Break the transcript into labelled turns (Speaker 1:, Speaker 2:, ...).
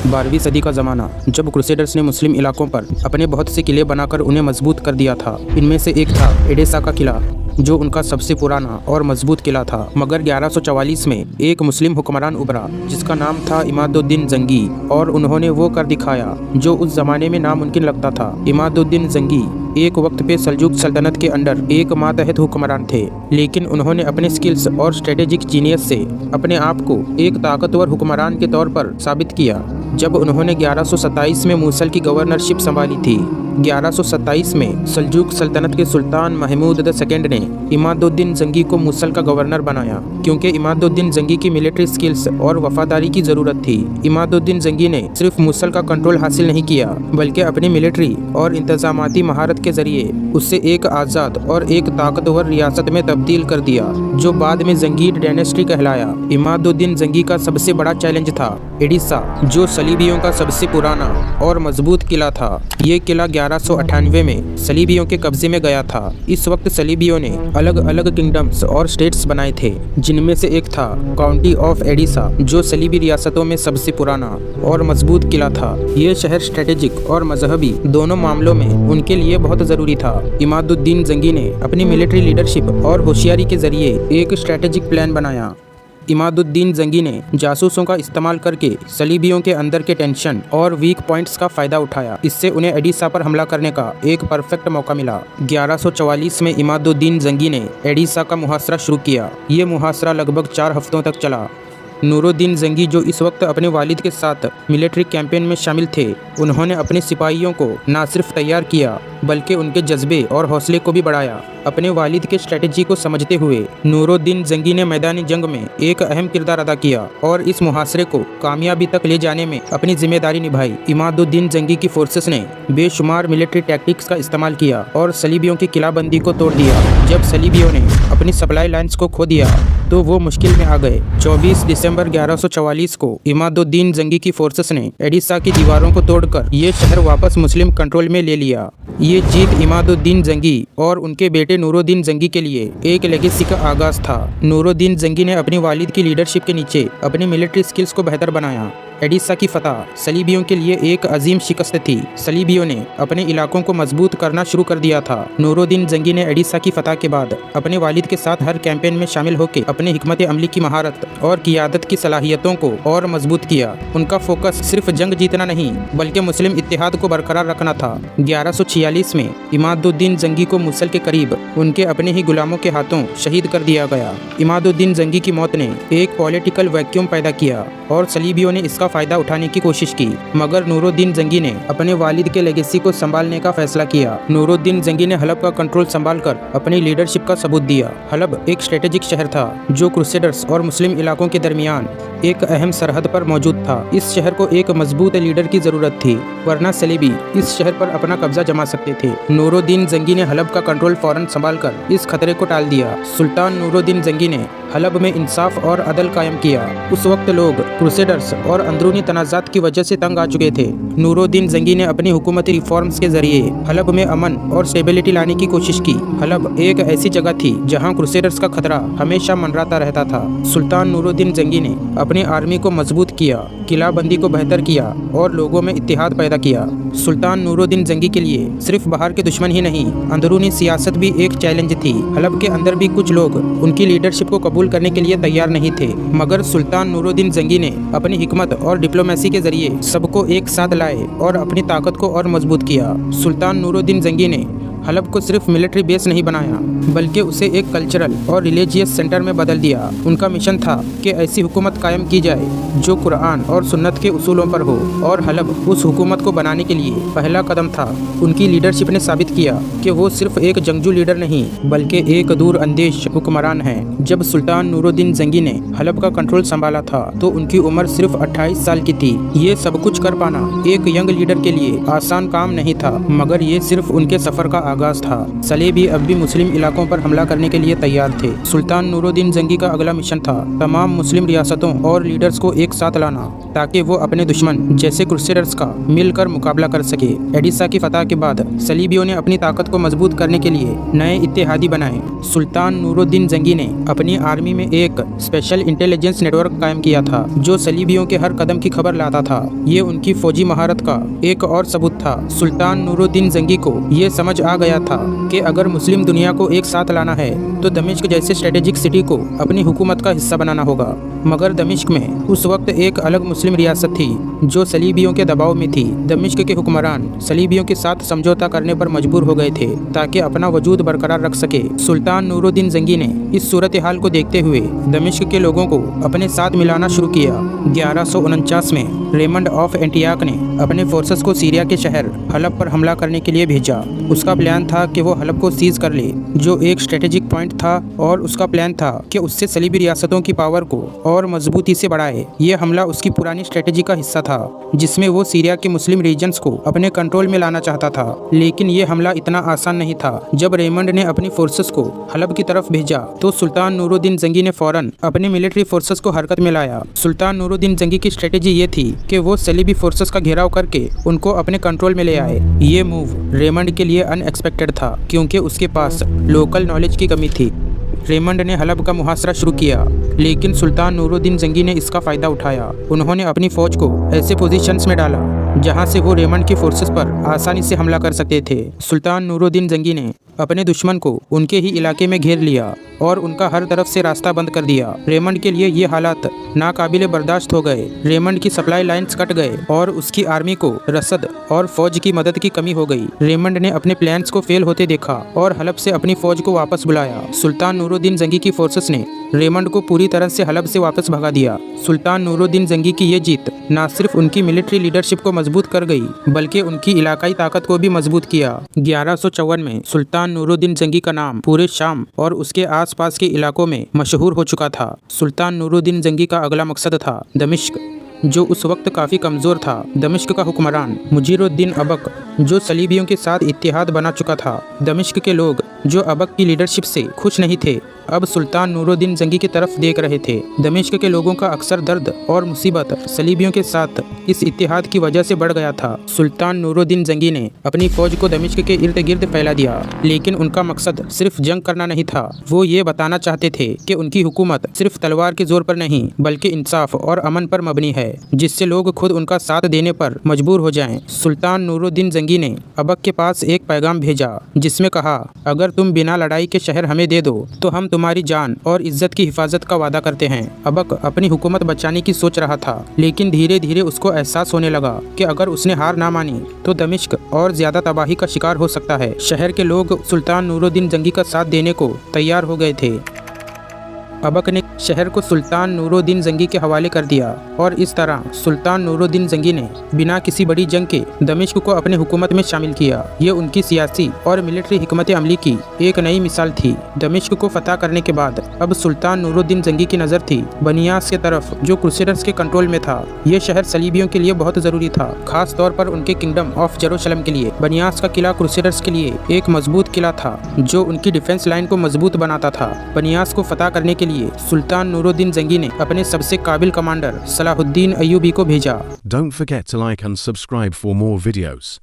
Speaker 1: 12वीं सदी का ज़माना, जब क्रूसेडर्स ने मुस्लिम इलाकों पर अपने बहुत से किले बनाकर उन्हें मजबूत कर दिया था। इनमें से एक था एडेसा का किला, जो उनका सबसे पुराना और मजबूत किला था। मगर 1144 में एक मुस्लिम हुक्मरान उभरा जिसका नाम था इमादुद्दीन जंगी, और उन्होंने वो कर दिखाया जो उस जमाने में नामुमकिन लगता था। इमादुद्दीन जंगी एक वक्त पे सल्जूक सल्तनत के अंडर एक मातहत हुक्मरान थे, लेकिन उन्होंने अपने स्किल्स और स्ट्रेटेजिक जीनियस से अपने आप को एक ताकतवर हुक्मरान के तौर पर साबित किया। जब उन्होंने 1127 में मूसल की गवर्नरशिप संभाली थी, 1127 में सल्जूक सल्तनत के सुल्तान महमूद II ने इमादुद्दीन जंगी को मूसल का गवर्नर बनाया, क्योंकि इमादुद्दीन जंगी की मिलिट्री स्किल्स और वफादारी की ज़रूरत थी। इमादुद्दीन जंगी ने सिर्फ मूसल का कंट्रोल हासिल नहीं किया, बल्कि अपनी मिलिट्री और इंतजामाती महारत के जरिए उससे एक आज़ाद और एक ताकतवर रियासत में तब्दील कर दिया, जो बाद में जंगीद डायनेस्टी कहलाया। इमादुद्दीन जंगी का सबसे बड़ा चैलेंज था एडिसा, जो सलीबियों का सबसे पुराना और मजबूत किला था। ये किला 1198 में सलीबियों के कब्जे में गया था। इस वक्त सलीबियों ने अलग अलग किंगडम्स और स्टेट्स बनाए थे, जिनमें से एक था काउंटी ऑफ एडिसा, जो सलीबी रियासतों में सबसे पुराना और मजबूत किला था। ये शहर स्ट्रेटेजिक और मजहबी दोनों मामलों में उनके लिए बहुत ज़रूरी था। इमादुद्दीन जंगी ने अपनी मिलिट्री लीडरशिप और होशियारी के जरिए एक स्ट्रेटेजिक प्लान बनाया। इमादुद्दीन जंगी ने जासूसों का इस्तेमाल करके सलीबियों के अंदर के टेंशन और वीक पॉइंट्स का फ़ायदा उठाया। इससे उन्हें एडिसा पर हमला करने का एक परफेक्ट मौका मिला। 1144 में इमादुद्दीन जंगी ने एडिसा का मुहासरा शुरू किया। ये मुहासरा लगभग 4 हफ्तों तक चला। नूरुद्दीन जंगी, जो इस वक्त अपने वालिद के साथ मिलिट्री कैंपेन में शामिल थे, उन्होंने अपने सिपाहियों को न सिर्फ तैयार किया बल्कि उनके जज्बे और हौसले को भी बढ़ाया। अपने वालिद के स्ट्रेटजी को समझते हुए नूरुद्दीन जंगी ने मैदानी जंग में एक अहम किरदार अदा किया और इस मुहासरे को कामयाबी तक ले जाने में अपनी जिम्मेदारी निभाई। इमादुद्दीन जंगी की फोर्सेस ने बेशुमार मिलिट्री टैक्टिक्स का इस्तेमाल किया और सलीबियों की किलाबंदी को तोड़ दिया। जब सलीबियों ने अपनी सप्लाई लाइन्स को खो दिया तो वो मुश्किल में आ गए। 24 दिसंबर 1144 को इमादुद्दीन जंगी की फोर्सेस ने एडिसा की दीवारों को तोड़कर ये शहर वापस मुस्लिम कंट्रोल में ले लिया। ये जीत इमादुद्दीन जंगी और उनके बेटे नूरुद्दीन जंगी के लिए एक लेगेसी का आगाज था। नूरुद्दीन जंगी ने अपनी वालिद की लीडरशिप के नीचे अपनी मिलिट्री स्किल्स को बेहतर बनाया। एडिसा की फतह सलीबियों के लिए एक अजीम शिकस्त थी। सलीबियों ने अपने इलाकों को मजबूत करना शुरू कर दिया था। नूरुद्दीन जंगी ने एडिसा की फतह के बाद अपने वालिद के साथ हर कैंपेन में शामिल होकर अपने हिकमत अमली की महारत और क़ियादत की सलाहियतों को और मजबूत किया। उनका फोकस सिर्फ जंग जीतना नहीं बल्कि मुस्लिम इत्तेहाद को बरकरार रखना था। 1146 में इमादुद्दीन जंगी को मूसल के करीब उनके अपने ही गुलामों के हाथों शहीद कर दिया गया। इमादुद्दीन जंगी की मौत ने एक पॉलिटिकल वैक्यूम पैदा किया और सलीबियों ने इसका फ़ायदा उठाने की कोशिश की, मगर नूरुद्दीन जंगी ने अपने वालिद के लेगेसी को संभालने का फैसला किया। नूरुद्दीन जंगी ने हलब का कंट्रोल संभालकर अपनी लीडरशिप का सबूत दिया। हलब एक स्ट्रेटेजिक शहर था जो क्रूसेडर्स और मुस्लिम इलाकों के दरमियान एक अहम सरहद पर मौजूद था। इस शहर को एक मजबूत लीडर की ज़रूरत थी, वरना सलीबी इस शहर पर अपना कब्जा जमा सकते थे। नूरुद्दीन जंगी ने हलब का कंट्रोल फौरन संभालकर इस खतरे को टाल दिया। सुल्तान नूरुद्दीन जंगी ने हलब में इंसाफ और अदल कायम किया। उस वक्त लोग क्रूसेडर्स और अंदरूनी तनाज़ात की वजह से तंग आ चुके थे। नूरुद्दीन जंगी ने अपनी हुकूमती रिफॉर्म्स के जरिए हलब में अमन और स्टेबिलिटी लाने की कोशिश की। हलब एक ऐसी जगह थी जहां क्रूसेडर्स का खतरा हमेशा मंडराता रहता था। सुल्तान नूरुद्दीन जंगी ने अपनी आर्मी को मजबूत किया, किलाबंदी को बेहतर किया और लोगों में इत्तेहाद पैदा किया। सुल्तान नूरुद्दीन जंगी के लिए सिर्फ बाहर के दुश्मन ही नहीं, अंदरूनी सियासत भी एक चैलेंज थी। हलब के अंदर भी कुछ लोग उनकी लीडरशिप को कबूल करने के लिए तैयार नहीं थे, मगर सुल्तान नूरुद्दीन जंगी ने अपनी हिकमत और डिप्लोमेसी के जरिए सबको एक साथ लाए और अपनी ताकत को और मजबूत किया। सुल्तान नूरुद्दीन जंगी ने हलब को सिर्फ मिलिट्री बेस नहीं बनाया बल्कि उसे एक कल्चरल और रिलीजियस सेंटर में बदल दिया। उनका मिशन था कि ऐसी हुकूमत कायम की जाए जो कुरान और सुन्नत के उसूलों पर हो, और हलब उस हुकूमत को बनाने के लिए पहला कदम था। उनकी लीडरशिप ने साबित किया कि वो सिर्फ एक जंगजू लीडर नहीं बल्कि एक दूर अंदेश हुक्मरान है। जब सुल्तान नूरुद्दीन जंगी ने हलब का कंट्रोल संभाला था तो उनकी उम्र सिर्फ 28 साल की थी। ये सब कुछ कर पाना एक यंग लीडर के लिए आसान काम नहीं था, मगर ये सिर्फ उनके सफर का आगाज था। सलेबी अब भी मुस्लिम इलाकों पर हमला करने के लिए तैयार थे। सुल्तान नूरुद्दीन जंगी का अगला मिशन था तमाम मुस्लिम रियासतों और लीडर्स को एक साथ लाना ताकि वो अपने दुश्मन जैसे क्रूसेडर्स का मिलकर मुकाबला कर सके। एडिसा की फतह के बाद सलीबियों ने अपनी ताकत को मजबूत करने के लिए नए इत्तेहादी बनाए। सुल्तान नूरुद्दीन जंगी ने अपनी आर्मी में एक स्पेशल इंटेलिजेंस नेटवर्क कायम किया था जो सलीबियों के हर कदम की खबर लाता था। ये उनकी फौजी महारत का एक और सबूत था। सुल्तान नूरुद्दीन जंगी को ये समझ आ गया था कि अगर मुस्लिम दुनिया को एक साथ लाना है तो दमिश्क जैसे स्ट्रेटेजिक सिटी को अपनी हुकूमत का हिस्सा बनाना होगा। मगर दमिश्क में उस वक्त एक अलग मुस्लिम रियासत थी जो सलीबियों के दबाव में थी। दमिश्क के हुक्मरान सलीबियों के साथ समझौता करने पर मजबूर हो गए थे ताकि अपना वजूद बरकरार रख सके। सुल्तान नूरुद्दीन जंगी ने इस सूरत हाल को देखते हुए दमिश्क के लोगों को अपने साथ मिलाना शुरू किया। 1149 में रेमंड ऑफ एंटियाक ने अपने फोर्सेस को सीरिया के शहर हलब पर हमला करने के लिए भेजा। उसका प्लान था कि वो हलब को सीज कर ले जो एक स्ट्रेटेजिक पॉइंट था और उसका प्लान था कि उससे सलीबी रियासतों की पावर को और मजबूती से बढ़ाए। ये हमला उसकी पुरानी स्ट्रेटेजी का हिस्सा था जिसमें वो सीरिया के मुस्लिम रीजन्स को अपने कंट्रोल में लाना चाहता था। लेकिन ये हमला इतना आसान नहीं था। जब रेमंड ने अपनी फोर्सेस को हलब की तरफ भेजा तो सुल्तान नूरुद्दीन जंगी ने फौरन अपने मिलिट्री फोर्सेस को हरकत में लाया। सुल्तान नूरुद्दीन जंगी की स्ट्रेटेजी ये थी कि वो सलीबी फोर्सेस का घेराव करके उनको अपने कंट्रोल में ले आए। ये मूव रेमंड के लिए अनएक्सपेक्टेड था क्योंकि उसके पास लोकल नॉलेज की कमी थी। रेमंड ने हलब का मुहासरा शुरू किया लेकिन सुल्तान नूरुद्दीन जंगी ने इसका फ़ायदा उठाया। उन्होंने अपनी फ़ौज को ऐसे पोजीशंस में डाला जहां से वो रेमंड के फोर्सेस पर आसानी से हमला कर सकते थे। सुल्तान नूरुद्दीन जंगी ने अपने दुश्मन को उनके ही इलाके में घेर लिया और उनका हर तरफ से रास्ता बंद कर दिया। रेमंड के लिए ये हालात नाकाबिले बर्दाश्त हो गए। रेमंड की सप्लाई लाइन्स कट गए और उसकी आर्मी को रसद और फौज की मदद की कमी हो गई। रेमंड ने अपने प्लान्स को फेल होते देखा और हलब से अपनी फौज को वापस बुलाया। सुल्तान नूरुद्दीन जंगी की फोर्सेस ने रेमंड को पूरी तरह से हलब से वापस भगा दिया। सुल्तान नूरुद्दीन जंगी की ये जीत न सिर्फ उनकी मिलिट्री लीडरशिप को मजबूत कर गई बल्कि उनकी इलाकाई ताकत को भी मजबूत किया। 1154 में सुल्तान नूरुद्दीन जंगी का नाम पूरे शाम और उसके आसपास के इलाकों में मशहूर हो चुका था। सुल्तान नूरुद्दीन जंगी का अगला मकसद था दमिश्क जो उस वक्त काफ़ी कमज़ोर था। दमिश्क का हुक्मरान मुजीरुद्दीन अबक जो सलीबियों के साथ इत्तेहाद बना चुका था। दमिश्क के लोग जो अबक की लीडरशिप से खुश नहीं थे अब सुल्तान नूरुद्दीन जंगी की तरफ देख रहे थे। दमिश्क के लोगों का अक्सर दर्द और मुसीबत सलीबियों के साथ इस इत्तेहाद की वजह से बढ़ गया था। सुल्तान नूरुद्दीन जंगी ने अपनी फौज को दमिश्क के इर्द गिर्द फैला दिया लेकिन उनका मकसद सिर्फ जंग करना नहीं था। वो ये बताना चाहते थे कि उनकी हुकूमत सिर्फ तलवार के जोर पर नहीं बल्कि इंसाफ और अमन पर मबनी है जिससे लोग खुद उनका साथ देने पर मजबूर हो जाएं। सुल्तान नूरुद्दीन जंगी ने अबक के पास एक पैगाम भेजा जिसमें कहा अगर तुम बिना लड़ाई के शहर हमें दे दो तो हम तुम्हारी जान और इज्जत की हिफाजत का वादा करते हैं। अबक अपनी हुकूमत बचाने की सोच रहा था लेकिन धीरे धीरे उसको एहसास होने लगा कि अगर उसने हार ना मानी तो दमिश्क और ज्यादा तबाही का शिकार हो सकता है। शहर के लोग सुल्तान नूरुद्दीन जंगी का साथ देने को तैयार हो गए थे। अबक ने शहर को सुल्तान नूरुद्दीन जंगी के हवाले कर दिया और इस तरह सुल्तान नूरुद्दीन जंगी ने बिना किसी बड़ी जंग के दमिश्क को अपने हुकूमत में शामिल किया। ये उनकी सियासी और मिलिट्री हिकमत अमली की एक नई मिसाल थी। दमिश्क को फतह करने के बाद अब सुल्तान नूरुद्दीन जंगी की नज़र थी बनियास के तरफ जो क्रूसेडर्स के कंट्रोल में था। ये शहर सलीबियों के लिए बहुत ज़रूरी था, खास तौर पर उनके किंगडम ऑफ जेरूशलम के लिए। बनियास का किला क्रूसेडर्स के लिए एक मजबूत किला था जो उनकी डिफेंस लाइन को मजबूत बनाता था। बनियास को फतह करने के लिए सुल्तान नूरुद्दीन जंगी ने अपने सबसे काबिल कमांडर सलाहुद्दीन अय्यूबी को भेजा।
Speaker 2: Don't forget to like and subscribe for more videos.